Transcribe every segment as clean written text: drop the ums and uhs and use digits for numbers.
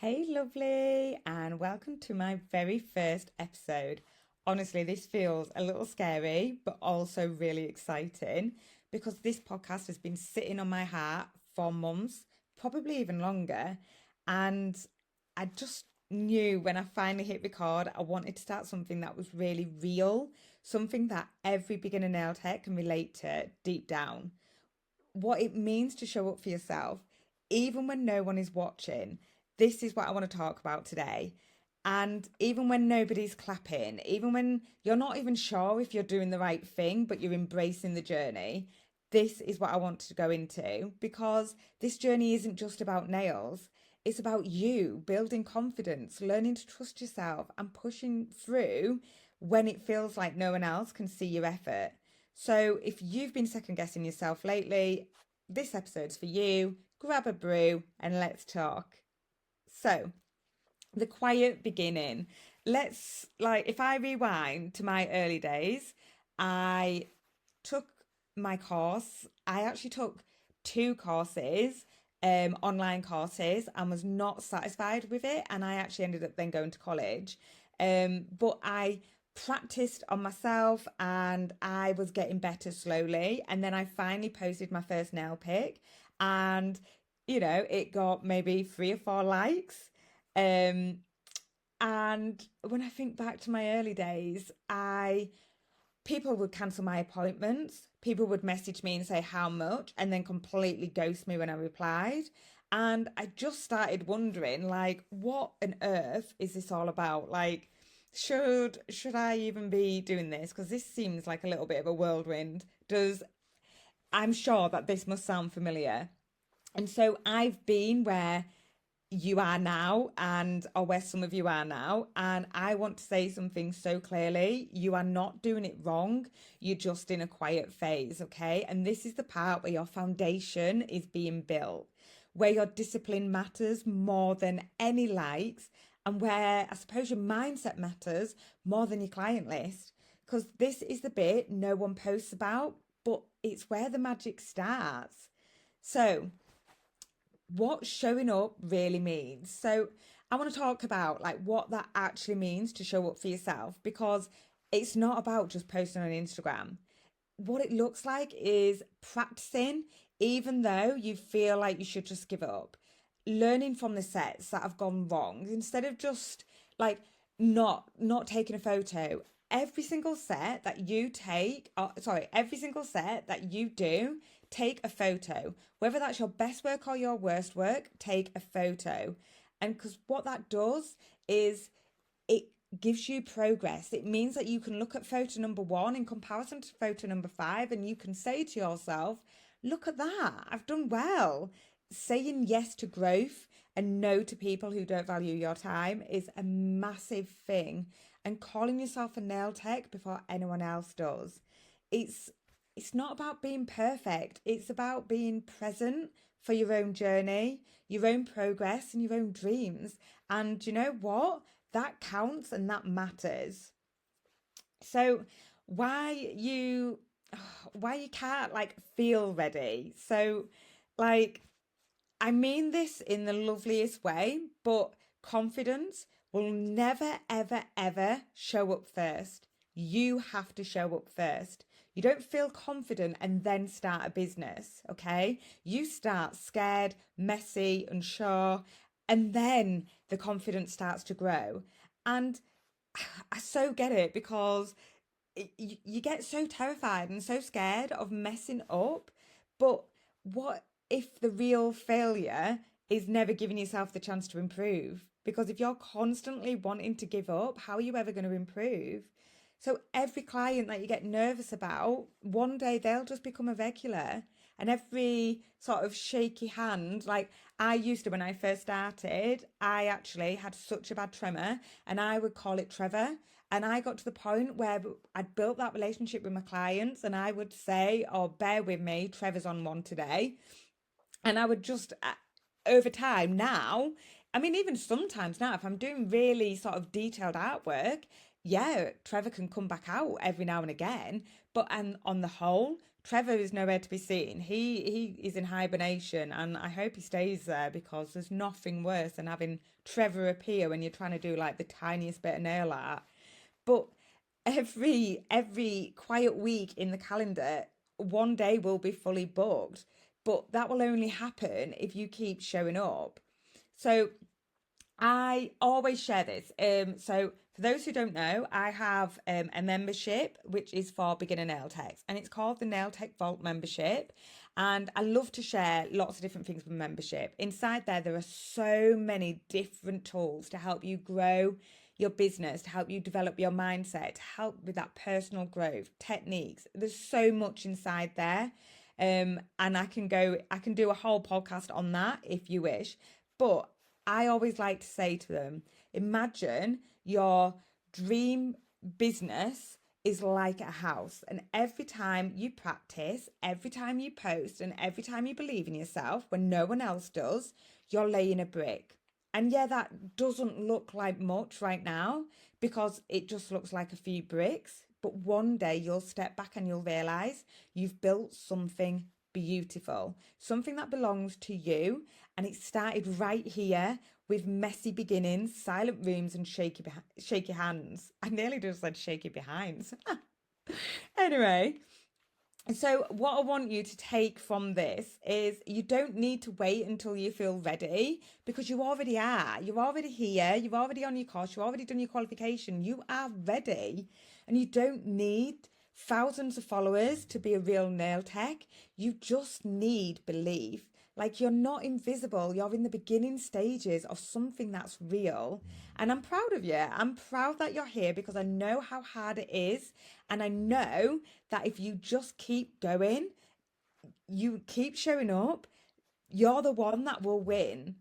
Hey, lovely, and welcome to my very first episode. Honestly, this feels a little scary, but also really exciting because this podcast has been sitting on my heart for months, probably even longer. And I just knew when I finally hit record, I wanted to start something that was really real, something that every beginner nail tech can relate to deep down. What it means to show up for yourself, even when no one is watching. This is what I want to talk about today. And even when nobody's clapping, even when you're not even sure if you're doing the right thing, but you're embracing the journey, this is what I want to go into because this journey isn't just about nails. It's about you building confidence, learning to trust yourself, and pushing through when it feels like no one else can see your effort. So, if you've been second guessing yourself lately, this episode's for you. Grab a brew and let's talk. So, the quiet beginning. If I rewind to my early days, I took my course. I actually took two courses, online courses, and was not satisfied with it. And I actually ended up then going to college. But I practiced on myself and I was getting better slowly. And then I finally posted my first nail pick, and it got maybe 3 or 4 likes. Um, and when I think back to my early days, I people would cancel my appointments. People would message me and say how much, and then completely ghost me when I replied. And I just started wondering, like, what on earth is this all about? Like, should I even be doing this? Because this seems like a little bit of a whirlwind. Does I'm sure that this must sound familiar. And so I've been where you are now and or where some of you are now, and I want to say something so clearly. You are not doing it wrong. You're just in a quiet phase, okay? And this is the part where your foundation is being built, where your discipline matters more than any likes, and where I suppose your mindset matters more than your client list, because this is the bit no one posts about, but it's where the magic starts. So what showing up really means. So I want to talk about like what that actually means to show up for yourself, because it's not about just posting on Instagram. What it looks like is practicing even though you feel like you should just give up. Learning from the sets that have gone wrong instead of just like not taking a photo. Every single set that you take, every single set that you do, take a photo. Whether that's your best work or your worst work, take a photo. And because what that does is it gives you progress. It means that you can look at photo number one in comparison to photo number five, and you can say to yourself, look at that, I've done well. Saying yes to growth and no to people who don't value your time is a massive thing. And calling yourself a nail tech before anyone else does. It's it's not about being perfect. It's about being present for your own journey, your own progress, and your own dreams. And you know what? That counts and that matters. So why you why you can't like feel ready. So like I mean this in the loveliest way, but confidence will never ever ever show up first. You have to show up first. You don't feel confident and then start a business, okay? You start scared, messy, unsure, and then the confidence starts to grow. And I so get it because you get so terrified and so scared of messing up. But what if the real failure is never giving yourself the chance to improve? Because if you're constantly wanting to give up, how are you ever going to improve? So every client that you get nervous about, one day they'll just become a regular. And every sort of shaky hand, like I used to when I first started, I actually had such a bad tremor and I would call it Trevor. And I got to the point where I'd built that relationship with my clients and I would say, oh, bear with me, Trevor's on one today. And I would just, over time now, I mean, even sometimes now, if I'm doing really sort of detailed artwork, yeah, Trevor can come back out every now and again. But and on the whole, Trevor is nowhere to be seen. He is in hibernation, and I hope he stays there because there's nothing worse than having Trevor appear when you're trying to do like the tiniest bit of nail art. But every quiet week in the calendar, one day will be fully booked. But that will only happen if you keep showing up. So I always share this. So for those who don't know, I have a membership which is for beginner nail techs, and it's called the Nail Tech Vault membership. And I love to share lots of different things with membership. Inside there are so many different tools to help you grow your business, to help you develop your mindset, to help with that personal growth, techniques. There's so much inside there. And I can do a whole podcast on that if you wish. But I always like to say to them, imagine your dream business is like a house. And every time you practice, every time you post, and every time you believe in yourself when no one else does, you're laying a brick. And yeah, that doesn't look like much right now because it just looks like a few bricks. But one day you'll step back and you'll realize you've built something beautiful, something that belongs to you. And it started right here with messy beginnings, silent rooms, and shaky hands. I nearly just said shaky behinds. Anyway, so what I want you to take from this is you don't need to wait until you feel ready because you already are. You're already here. You're already on your course. You've already done your qualification. You are ready, and you don't need thousands of followers to be a real nail tech. You just need belief. Like, you're not invisible. You're in the beginning stages of something that's real. And I'm proud of you. I'm proud that you're here because I know how hard it is. And I know that if you just keep going, you keep showing up, you're the one that will win.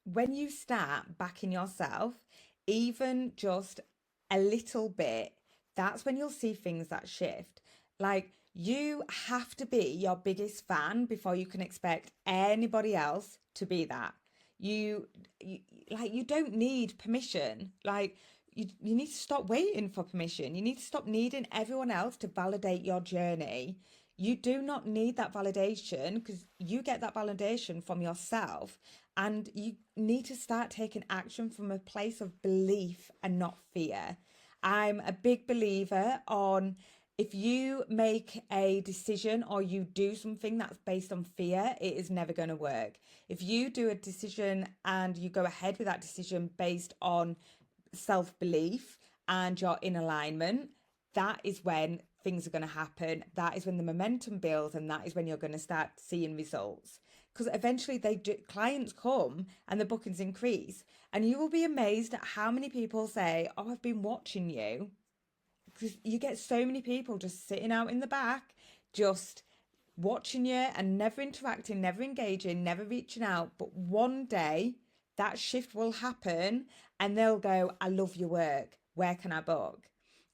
When you start backing yourself, even just a little bit, that's when you'll see things that shift. Like, you have to be your biggest fan before you can expect anybody else to be that. You don't need permission. Like, you need to stop waiting for permission. You need to stop needing everyone else to validate your journey. You do not need that validation because you get that validation from yourself. And you need to start taking action from a place of belief and not fear. I'm a big believer on if you make a decision or you do something that's based on fear, it is never going to work. If you do a decision and you go ahead with that decision based on self-belief and you're in alignment, that is when things are going to happen. That is when the momentum builds, and that is when you're going to start seeing results. Because eventually clients come and the bookings increase, and you will be amazed at how many people say, "Oh, I've been watching you." Because you get so many people just sitting out in the back, just watching you and never interacting, never engaging, never reaching out. But one day that shift will happen and they'll go, "I love your work. Where can I book?"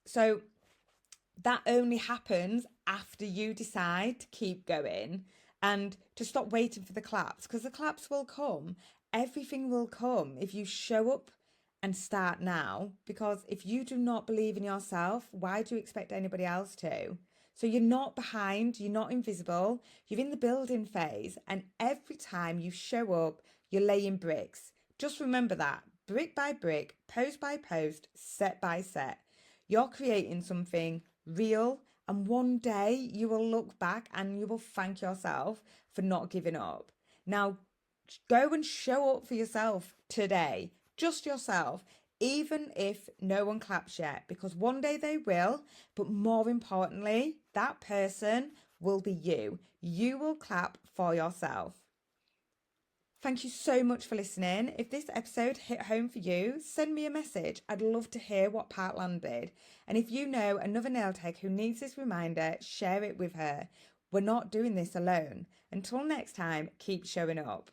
So that only happens after you decide to keep going and to stop waiting for the claps, because the claps will come. Everything will come if you show up and start now. Because if you do not believe in yourself, why do you expect anybody else to? So you're not behind, you're not invisible, you're in the building phase. And every time you show up, you're laying bricks. Just remember that, brick by brick, post by post, set by set. You're creating something real, and one day you will look back and you will thank yourself for not giving up. Now, go and show up for yourself today, just yourself, even if no one claps yet, because one day they will. But more importantly, that person will be you. You will clap for yourself. Thank you so much for listening. If this episode hit home for you, send me a message. I'd love to hear what part landed. And if you know another nail tech who needs this reminder, share it with her. We're not doing this alone. Until next time, keep showing up.